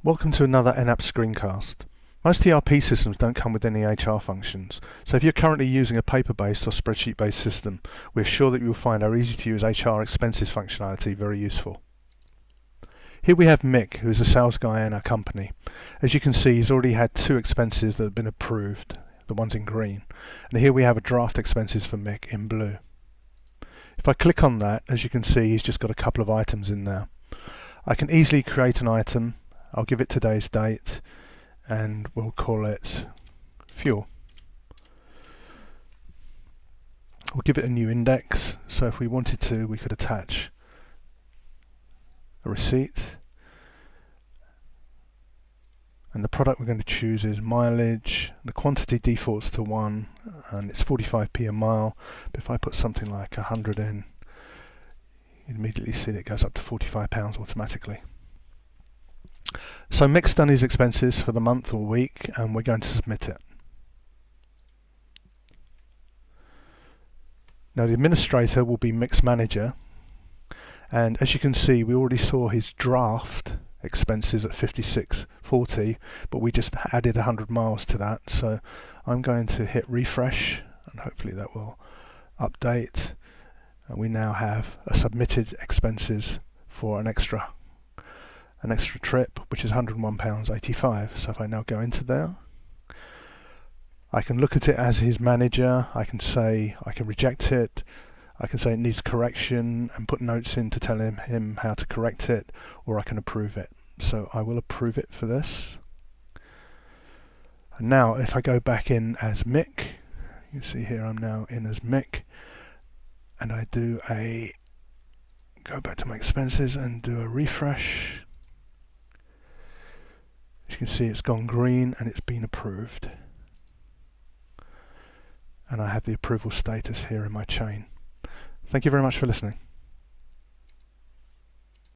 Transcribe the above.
Welcome to another Enapps screencast. Most ERP systems don't come with any HR functions, so if you're currently using a paper-based or spreadsheet-based system, we're sure that you'll find our easy-to-use HR expenses functionality very useful. Here we have Mick, who is a sales guy in our company. As you can see, he's already had 2 expenses that have been approved, the ones in green, and here we have a draft expenses for Mick in blue. If I click on that, as you can see, he's just got a couple of items in there. I can easily create an item. I'll give it today's date and we'll call it fuel. We'll give it a new index, so if we wanted to, we could attach a receipt, and the product we're going to choose is mileage. The quantity defaults to 1 and it's 45p a mile, but if I put something like 100 in, you immediately see that it goes up to £45 automatically. So Mick's done his expenses for the month or week and we're going to submit it. Now the administrator will be Mick's manager, and as you can see we already saw his draft expenses at 56.40, but we just added 100 miles to that, so I'm going to hit refresh and hopefully that will update, and we now have a submitted expenses for an extra trip, which is £101.85. So if I now go into there, I can look at it as his manager. I can say I can reject it, I can say it needs correction and put notes in to tell him how to correct it, or I can approve it. So I will approve it for this. And now if I go back in as Mick, you can see here I'm now in as Mick, and I go back to my expenses and do a refresh. As you can see, it's gone green and it's been approved. And I have the approval status here in my chain. Thank you very much for listening.